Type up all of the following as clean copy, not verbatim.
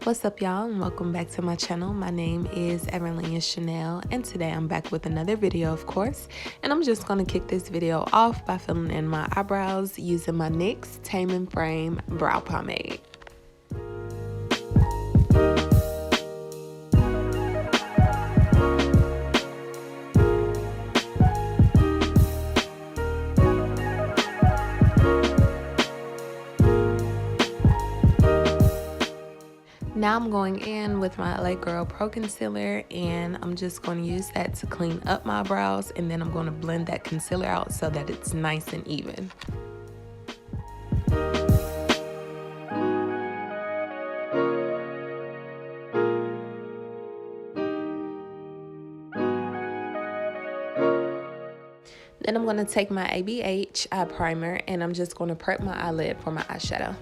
What's up, y'all, and welcome back to my channel. My name is everlenia.chenelle, and today I'm back with another video, of course. And I'm just going to kick this video off by filling in my eyebrows using my NYX Tame Frame Brow Pomade. Now I'm going in with my Girl Pro Concealer, and I'm just going to use that to clean up my brows, and then I'm going to blend that concealer out so that it's nice and even. Then I'm going to take my ABH eye primer, and I'm just going to prep my eyelid for my eyeshadow.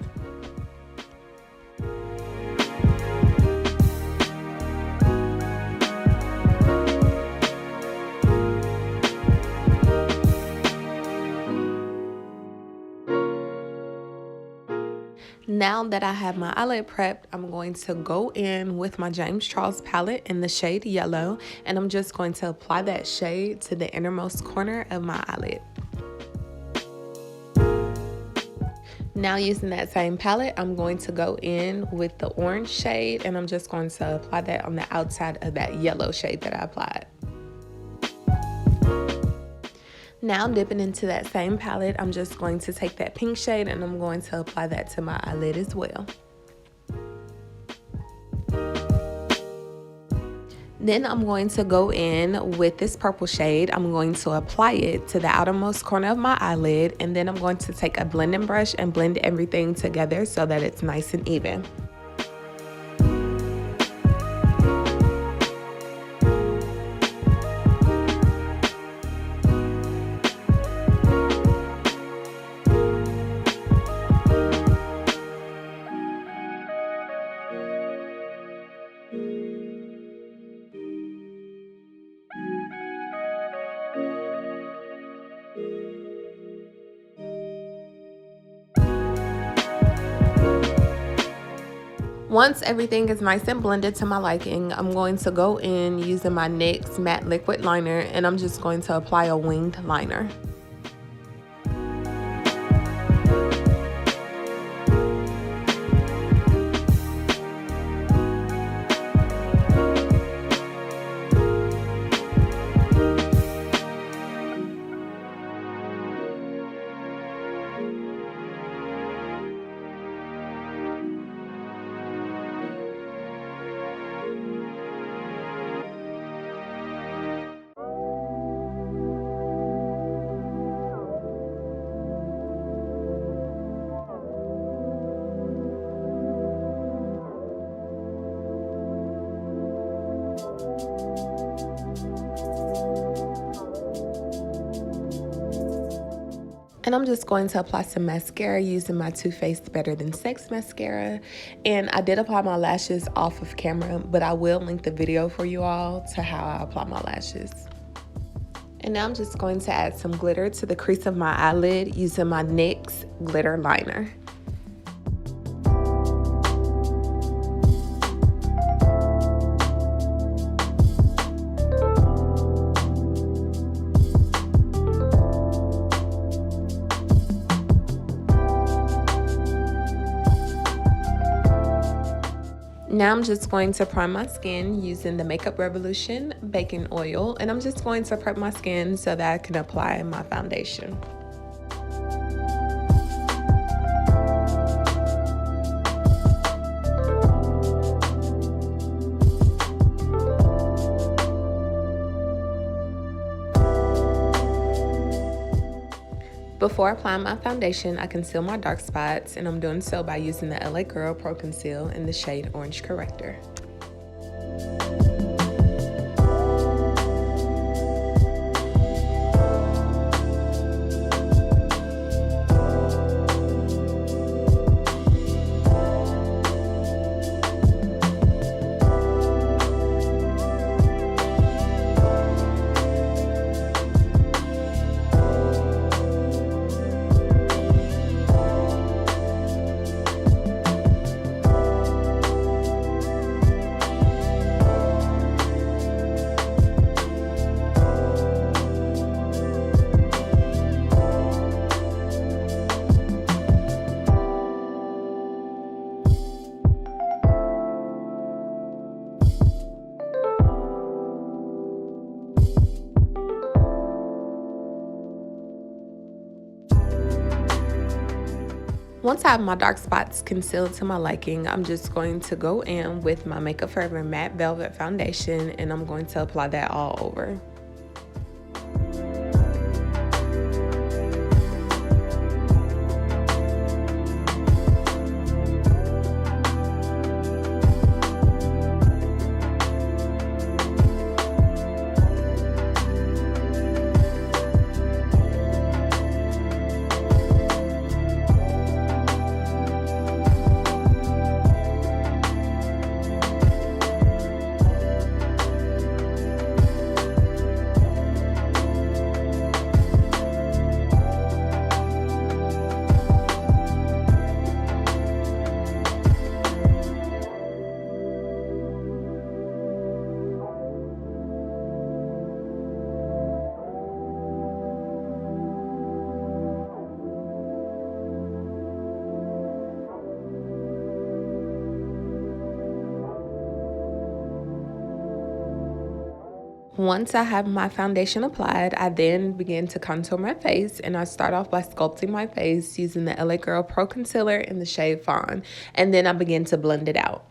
Now that I have my eyelid prepped, I'm going to go in with my James Charles palette in the shade Yellow, and I'm just going to apply that shade to the innermost corner of my eyelid. Now using that same palette, I'm going to go in with the orange shade, and I'm just going to apply that on the outside of that yellow shade that I applied. Now dipping into that same palette, I'm just going to take that pink shade and I'm going to apply that to my eyelid as well. Then I'm going to go in with this purple shade. I'm going to apply it to the outermost corner of my eyelid, and then I'm going to take a blending brush and blend everything together so that it's nice and even. Once everything is nice and blended to my liking, I'm going to go in using my NYX Matte Liquid Liner, and I'm just going to apply a winged liner. And I'm just going to apply some mascara using my Too Faced Better Than Sex mascara. And I did apply my lashes off of camera, but I will link the video for you all to how I apply my lashes. And now I'm just going to add some glitter to the crease of my eyelid using my NYX Glitter Liner. Now I'm just going to prime my skin using the Makeup Revolution Baking Oil, and I'm just going to prep my skin so that I can apply my foundation. Before applying my foundation, I conceal my dark spots, and I'm doing so by using the Girl Pro Conceal in the shade Orange Corrector. Once I have my dark spots concealed to my liking, I'm just going to go in with my Makeup Forever Matte Velvet Foundation, and I'm going to apply that all over. Once I have my foundation applied, I then begin to contour my face, and I start off by sculpting my face using the LA Girl Pro Concealer in the shade Fawn, and then I begin to blend it out.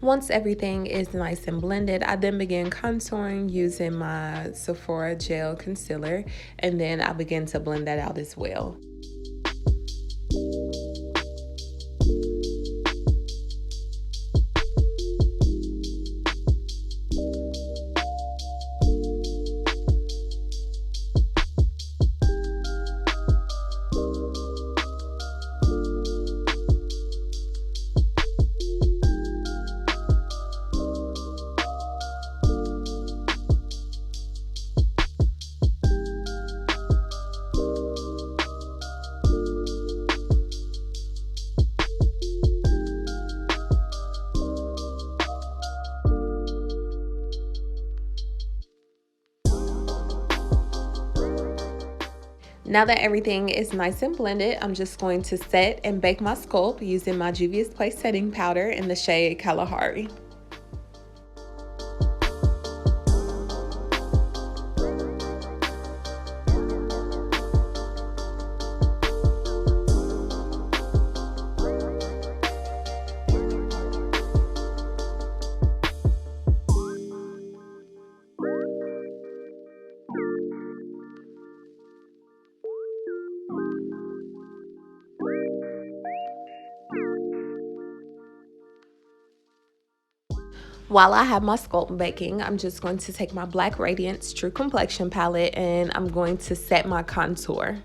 Once everything is nice and blended, I then begin contouring using my Sephora Gel Concealer, and then I begin to blend that out as well. Now that everything is nice and blended, I'm just going to set and bake my Sculpt using my Juvia's Place setting powder in the shade Kalahari. While I have my Sculpt baking, I'm just going to take my black Radiance True Complexion palette and I'm going to set my contour.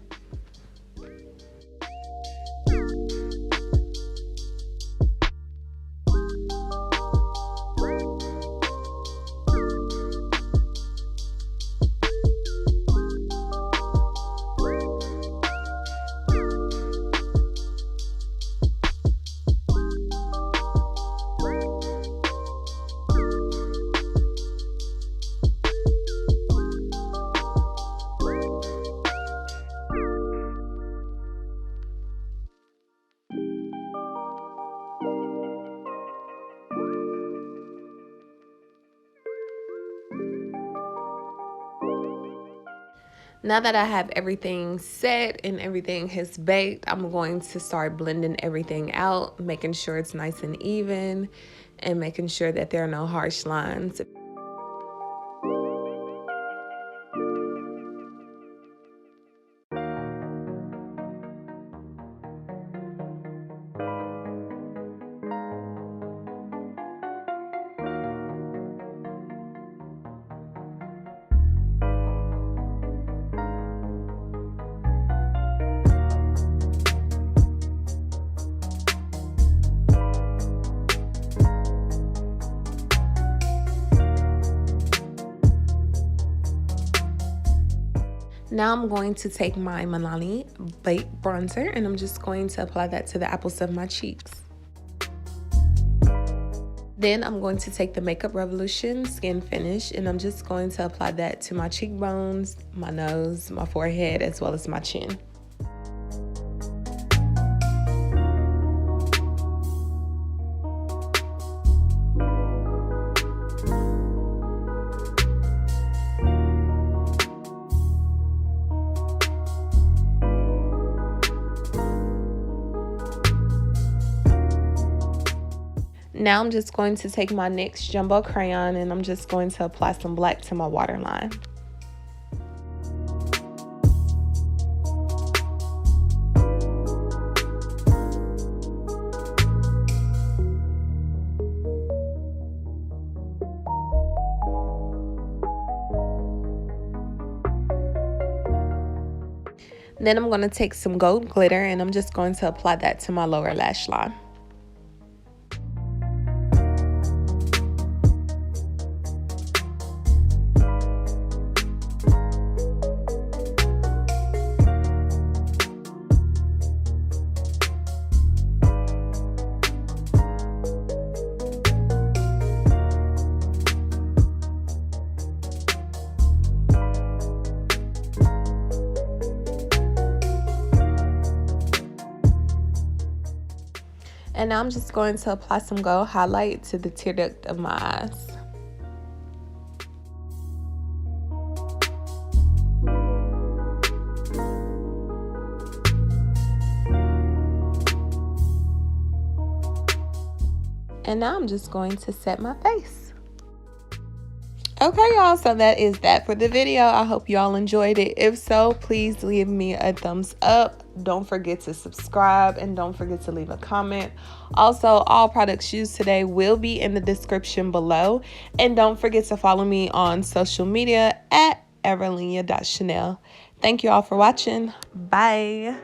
Now that I have everything set and everything has baked, I'm going to start blending everything out, making sure it's nice and even, and making sure that there are no harsh lines. Now I'm going to take my Milani Baked Bronzer and I'm just going to apply that to the apples of my cheeks. Then I'm going to take the Makeup Revolution Skin Finish and I'm just going to apply that to my cheekbones, my nose, my forehead, as well as my chin. Now I'm just going to take my NYX Jumbo Crayon and I'm just going to apply some black to my waterline. Then I'm going to take some gold glitter and I'm just going to apply that to my lower lash line. And now I'm just going to apply some gold highlight to the tear duct of my eyes. And now I'm just going to set my face. Okay, y'all, so that is that for the video. I hope y'all enjoyed it. If so, please leave me a thumbs up. Don't forget to subscribe and don't forget to leave a comment. Also, all products used today will be in the description below. And don't forget to follow me on social media at everlenia.chenelle. Thank you all for watching. Bye.